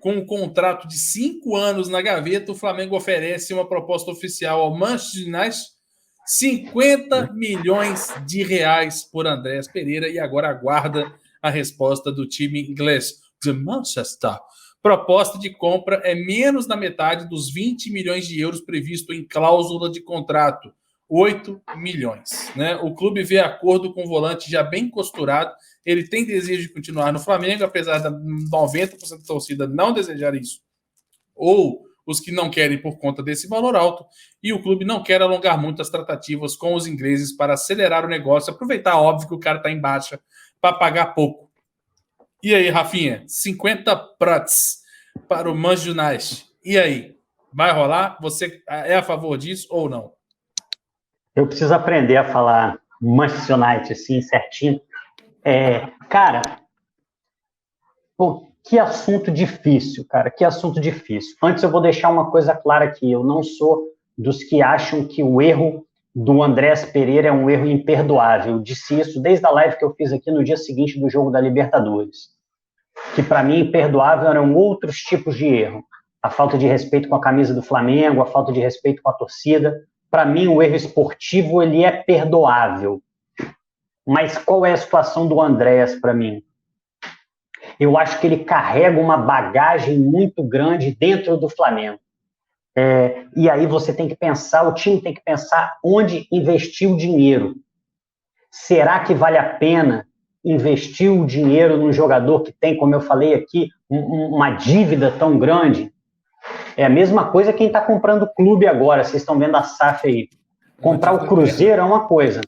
Com um contrato de 5 anos na gaveta, o Flamengo oferece uma proposta oficial ao Manchester United, 50 milhões de reais por Andréas Pereira, e agora aguarda a resposta do time inglês, de Manchester. Proposta de compra é menos da metade dos 20 milhões de euros previsto em cláusula de contrato, 8 milhões. Né? O clube vê acordo com o volante já bem costurado, ele tem desejo de continuar no Flamengo, apesar de 90% da torcida não desejar isso, ou os que não querem por conta desse valor alto, e o clube não quer alongar muito as tratativas com os ingleses para acelerar o negócio, aproveitar, óbvio, que o cara está em baixa, para pagar pouco. E aí, Rafinha, 50 prats para o Manchester United. E aí, vai rolar? Você é a favor disso ou não? Eu preciso aprender a falar Manchester United assim, certinho. Cara, pô, que assunto difícil, cara, que assunto difícil. Antes eu vou deixar uma coisa clara aqui, eu não sou dos que acham que o erro do Andréas Pereira é um erro imperdoável. Eu disse isso desde a live que eu fiz aqui no dia seguinte do jogo da Libertadores. Que para mim imperdoável eram outros tipos de erro. A falta de respeito com a camisa do Flamengo, a falta de respeito com a torcida. Para mim o erro esportivo ele é perdoável. Mas qual é a situação do Andréas para mim? Eu acho que ele carrega uma bagagem muito grande dentro do Flamengo. E aí você tem que pensar, o time tem que pensar onde investir o dinheiro. Será que vale a pena investir o dinheiro num jogador que tem, como eu falei aqui, uma dívida tão grande? É a mesma coisa quem está comprando o clube agora, vocês estão vendo a SAF aí. Comprar o Cruzeiro é uma coisa.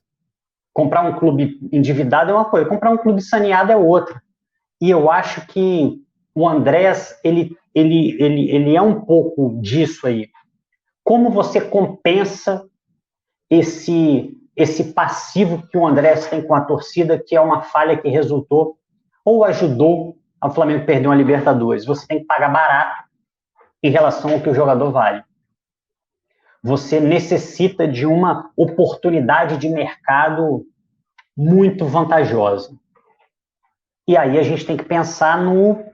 Comprar um clube endividado é uma coisa. Comprar um clube saneado é outra. E eu acho que o Andréas, ele é um pouco disso aí. Como você compensa esse passivo que o Andréas tem com a torcida, que é uma falha que resultou ou ajudou o Flamengo a perder uma Libertadores? Você tem que pagar barato em relação ao que o jogador vale. Você necessita de uma oportunidade de mercado muito vantajosa. E aí a gente tem que pensar no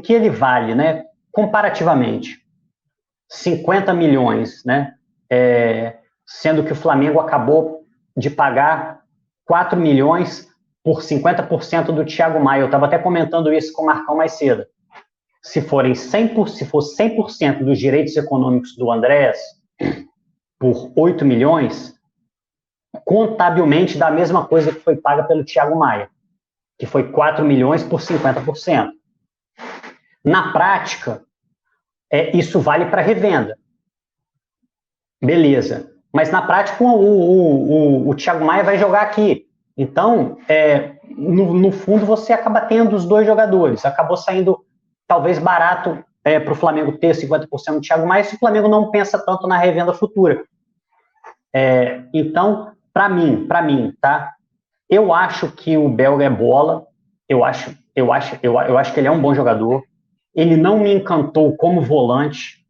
que ele vale, né? Comparativamente. 50 milhões, né? Sendo que o Flamengo acabou de pagar 4 milhões por 50% do Thiago Maia. Eu estava até comentando isso com o Marcão mais cedo. Se for 100% dos direitos econômicos do Andréas por 8 milhões, contabilmente dá a mesma coisa que foi paga pelo Thiago Maia, que foi 4 milhões por 50%. Na prática, isso vale para revenda. Beleza. Mas na prática, o Thiago Maia vai jogar aqui. Então, no fundo, você acaba tendo os dois jogadores. Acabou saindo, talvez, barato para o Flamengo ter 50% do Thiago Maia, se o Flamengo não pensa tanto na revenda futura. Então, para mim, tá? Eu acho que o belga é bola. Eu acho que ele é um bom jogador. Ele não me encantou como volante.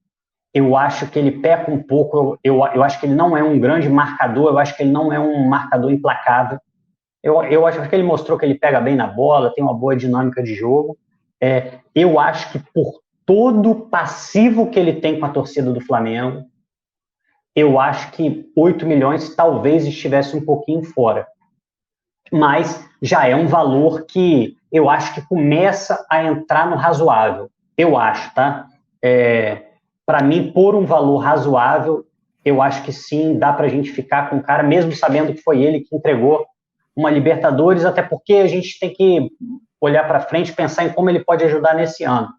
Eu acho que ele peca um pouco. Eu acho que ele não é um grande marcador. Eu acho que ele não é um marcador implacável. Eu acho que ele mostrou que ele pega bem na bola, tem uma boa dinâmica de jogo. Eu acho que por todo o passivo que ele tem com a torcida do Flamengo, eu acho que 8 milhões talvez estivesse um pouquinho fora. Mas já é um valor que eu acho que começa a entrar no razoável. Eu acho, tá? Para mim, por um valor razoável, eu acho que sim, dá para a gente ficar com o cara, mesmo sabendo que foi ele que entregou uma Libertadores, até porque a gente tem que olhar para frente e pensar em como ele pode ajudar nesse ano.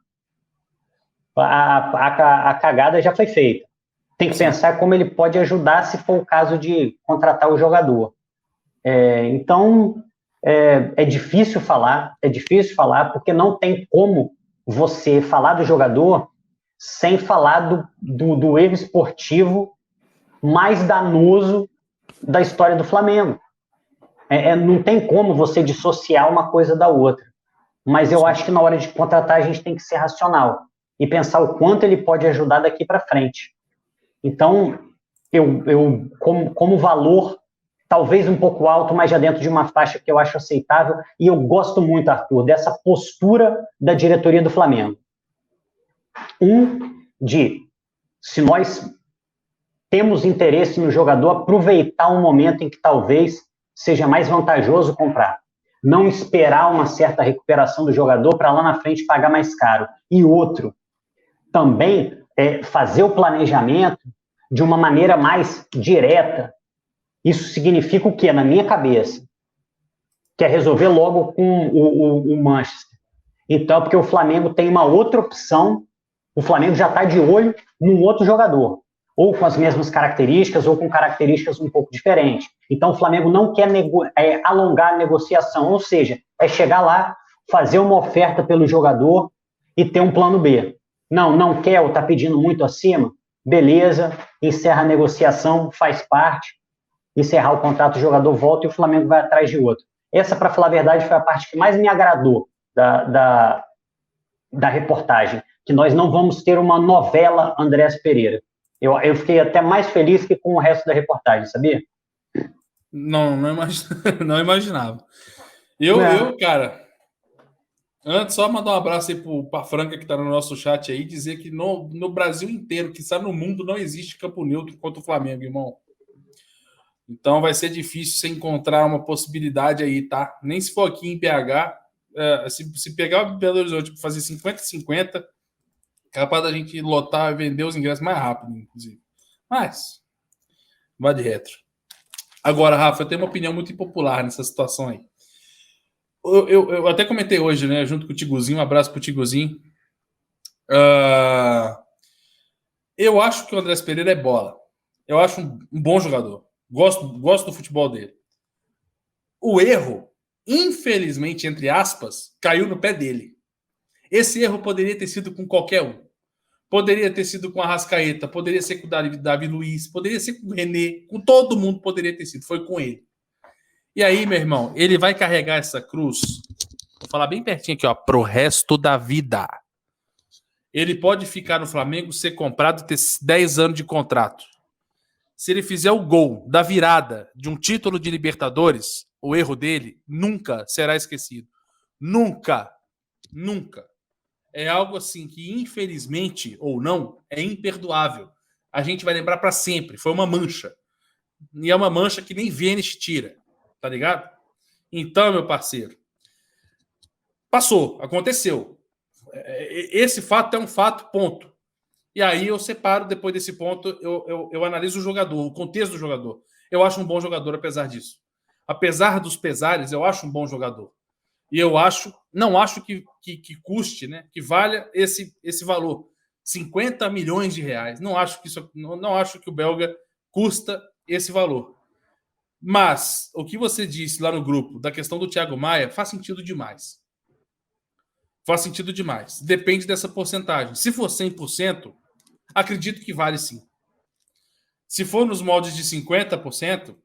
A cagada já foi feita. Tem que pensar como ele pode ajudar se for o caso de contratar o jogador. Então, é difícil falar, porque não tem como você falar do jogador sem falar do erro esportivo mais danoso da história do Flamengo. Não tem como você dissociar uma coisa da outra. Mas eu acho que na hora de contratar a gente tem que ser racional e pensar o quanto ele pode ajudar daqui para frente. Então, eu como valor, talvez um pouco alto, mas já dentro de uma faixa que eu acho aceitável, e eu gosto muito, Arthur, dessa postura da diretoria do Flamengo. Se nós temos interesse no jogador, aproveitar um momento em que talvez seja mais vantajoso comprar. Não esperar uma certa recuperação do jogador para lá na frente pagar mais caro. E outro, também fazer o planejamento de uma maneira mais direta. Isso significa o quê? Na minha cabeça, que é resolver logo com o Manchester. Então, porque o Flamengo tem uma outra opção, o Flamengo já está de olho num outro jogador, ou com as mesmas características, ou com características um pouco diferentes. Então, o Flamengo não quer alongar a negociação, ou seja, é chegar lá, fazer uma oferta pelo jogador e ter um plano B. Não quer ou está pedindo muito acima? Beleza, encerra a negociação, faz parte, encerrar o contrato, o jogador volta e o Flamengo vai atrás de outro. Essa, para falar a verdade, foi a parte que mais me agradou da reportagem, que nós não vamos ter uma novela Andrés Pereira. Eu fiquei até mais feliz que com o resto da reportagem, sabia? Não não imaginava. Eu, cara, antes só mandar um abraço aí pra Franca, que tá no nosso chat aí, dizer que no Brasil inteiro, que está no mundo, não existe campo neutro contra o Flamengo, irmão. Então vai ser difícil você encontrar uma possibilidade aí, tá? Nem se for aqui em BH, se pegar o Belo Horizonte para fazer 50-50, capaz da gente lotar e vender os ingressos mais rápido, inclusive. Mas, vai de retro. Agora, Rafa, eu tenho uma opinião muito impopular nessa situação aí. Eu até comentei hoje, né, junto com o Tiguzinho, um abraço pro Tiguzinho. Eu acho que o Andrés Pereira é bola. Eu acho um bom jogador. Gosto do futebol dele. O erro, infelizmente, entre aspas, caiu no pé dele. Esse erro poderia ter sido com qualquer um. Poderia ter sido com a Arrascaeta, poderia ser com o Davi Luiz, poderia ser com o René, com todo mundo poderia ter sido. Foi com ele. E aí, meu irmão, ele vai carregar essa cruz, vou falar bem pertinho aqui, ó, pro resto da vida. Ele pode ficar no Flamengo, ser comprado e ter 10 anos de contrato. Se ele fizer o gol da virada de um título de Libertadores, o erro dele nunca será esquecido. Nunca. Nunca. É algo assim que, infelizmente, ou não, é imperdoável. A gente vai lembrar para sempre. Foi uma mancha. E é uma mancha que nem Vênus tira. Tá ligado? Então, meu parceiro, passou, aconteceu. Esse fato é um fato, ponto. E aí eu separo, depois desse ponto, eu analiso o jogador, o contexto do jogador. Eu acho um bom jogador, apesar disso. Apesar dos pesares, eu acho um bom jogador. E eu não acho que custe, né? Que valha esse valor. 50 milhões de reais. Não acho que o belga custa esse valor. Mas o que você disse lá no grupo da questão do Thiago Maia faz sentido demais. Faz sentido demais. Depende dessa porcentagem. Se for 100%, acredito que vale sim. Se for nos moldes de 50%,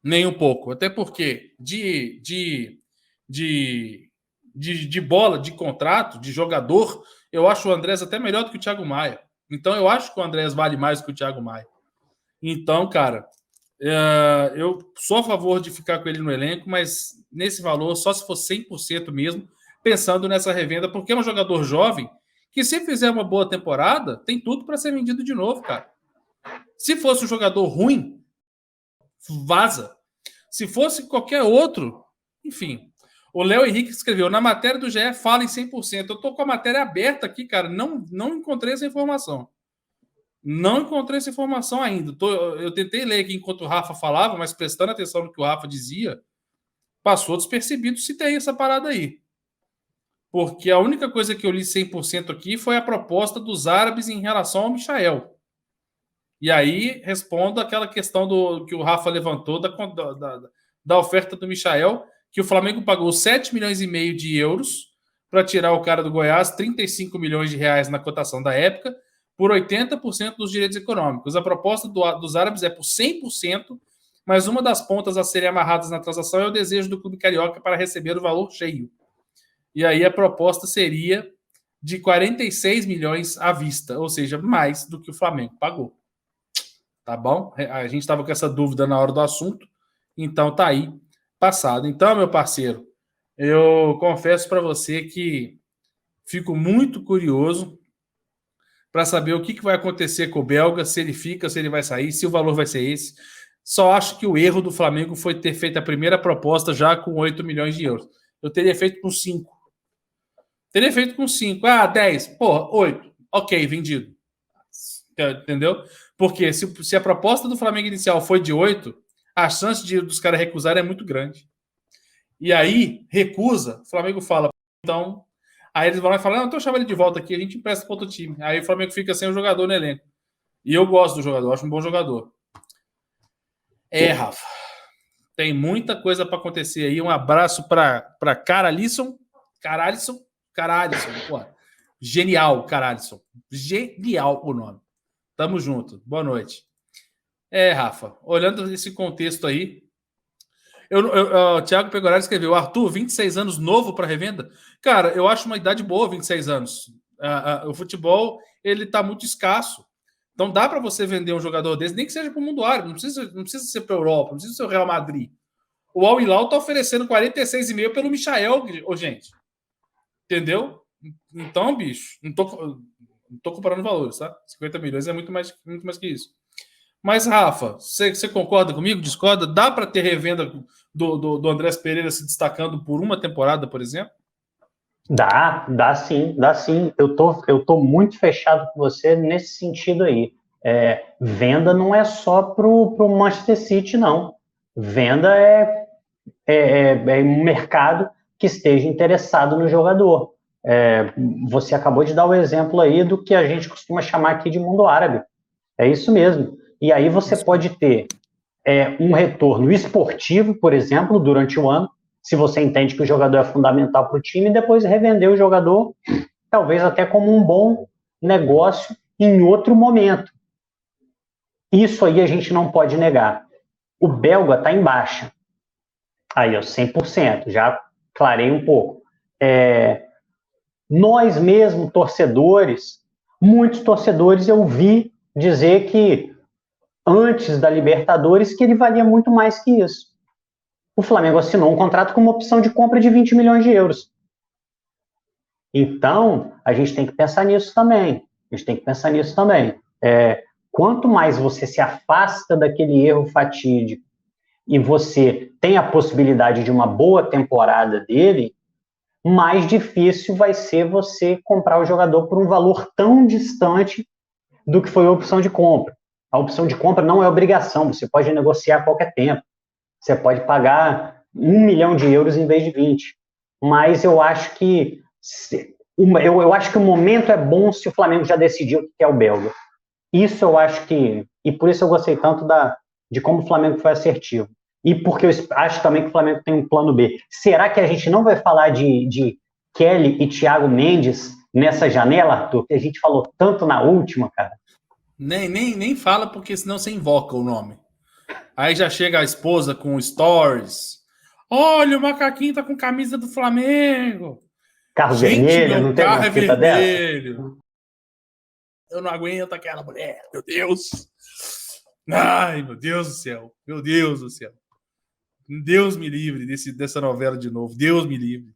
nem um pouco. Até porque de bola, de contrato, de jogador, eu acho o Andrés até melhor do que o Thiago Maia. Então eu acho que o Andrés vale mais do que o Thiago Maia. Então, cara, eu sou a favor de ficar com ele no elenco, mas nesse valor, só se for 100% mesmo, pensando nessa revenda, porque é um jogador jovem que, se fizer uma boa temporada, tem tudo para ser vendido de novo, cara. Se fosse um jogador ruim, vaza. Se fosse qualquer outro, enfim. O Léo Henrique escreveu, na matéria do GE fala em 100%. Eu tô com a matéria aberta aqui, cara, não encontrei essa informação. Não encontrei essa informação ainda. Eu tentei ler aqui enquanto o Rafa falava, mas prestando atenção no que o Rafa dizia, passou despercebido se tem essa parada aí. Porque a única coisa que eu li 100% aqui foi a proposta dos árabes em relação ao Michael. E aí respondo aquela questão que o Rafa levantou da oferta do Michael, que o Flamengo pagou 7 milhões e meio de euros para tirar o cara do Goiás, 35 milhões de reais na cotação da época, por 80% dos direitos econômicos. A proposta dos árabes é por 100%, mas uma das pontas a serem amarradas na transação é o desejo do clube carioca para receber o valor cheio. E aí a proposta seria de 46 milhões à vista, ou seja, mais do que o Flamengo pagou. Tá bom? A gente estava com essa dúvida na hora do assunto, Então tá aí, passado. Então, meu parceiro, eu confesso para você que fico muito curioso para saber o que vai acontecer com o belga, se ele fica, se ele vai sair, se o valor vai ser esse. Só acho que o erro do Flamengo foi ter feito a primeira proposta já com 8 milhões de euros. Eu teria feito com 5. Teria feito com 5. Ah, 10. Porra, 8. Ok, vendido. Entendeu? Porque se a proposta do Flamengo inicial foi de 8, a chance dos caras recusarem é muito grande. E aí, recusa, o Flamengo fala, então... Aí eles vão lá e falam, não, então chama ele de volta aqui, a gente empresta para outro time. Aí o Flamengo fica sem o jogador no elenco. E eu gosto do jogador, acho um bom jogador. Rafa. Tem muita coisa para acontecer aí. Um abraço para Caralisson. Caralisson, porra. Genial, Caralisson. Genial o nome. Tamo junto. Boa noite. Rafa, olhando esse contexto aí, o Thiago Pegoraro escreveu, Arthur, 26 anos, novo para revenda? Cara, eu acho uma idade boa, 26 anos. O futebol, ele tá muito escasso. Então dá para você vender um jogador desse, nem que seja para o mundo árabe, não precisa ser para a Europa, não precisa ser o Real Madrid. O Al Hilal tá oferecendo 46,5 pelo Michael, gente. Entendeu? Então, bicho, não tô comparando valores, tá? 50 milhões é muito mais que isso. Mas, Rafa, você concorda comigo? Discorda? Dá para ter revenda do Andrés Pereira se destacando por uma temporada, por exemplo? Dá sim. Eu tô muito fechado com você nesse sentido aí. Venda não é só pro Manchester City, não. Venda é um mercado que esteja interessado no jogador. Você acabou de dar o exemplo aí do que a gente costuma chamar aqui de mundo árabe. É isso mesmo. E aí você pode ter um retorno esportivo, por exemplo, durante o ano, se você entende que o jogador é fundamental para o time, e depois revender o jogador, talvez até como um bom negócio em outro momento. Isso aí a gente não pode negar. O belga está em baixa. Aí, 100%, já clarei um pouco. Nós mesmos, torcedores, muitos torcedores eu vi dizer que antes da Libertadores que ele valia muito mais que isso. O Flamengo assinou um contrato com uma opção de compra de 20 milhões de euros. Então, a gente tem que pensar nisso também. Quanto mais você se afasta daquele erro fatídico e você tem a possibilidade de uma boa temporada dele, mais difícil vai ser você comprar o jogador por um valor tão distante do que foi a opção de compra. A opção de compra não é obrigação, você pode negociar a qualquer tempo. Você pode pagar 1 milhão de euros em vez de 20. Mas eu acho que eu acho que o momento é bom se o Flamengo já decidiu que é o belga. Isso eu acho que... E por isso eu gostei tanto de como o Flamengo foi assertivo. E porque eu acho também que o Flamengo tem um plano B. Será que a gente não vai falar de Kelly e Thiago Mendes nessa janela, Arthur, que a gente falou tanto na última, cara? Nem fala, porque senão você invoca o nome. Aí já chega a esposa com stories. Olha, o macaquinho tá com camisa do Flamengo. Carro vermelho, não tem uma fita vermelho. Dessa? Eu não aguento aquela mulher, meu Deus. Ai, meu Deus do céu. Meu Deus do céu. Deus me livre dessa novela de novo. Deus me livre.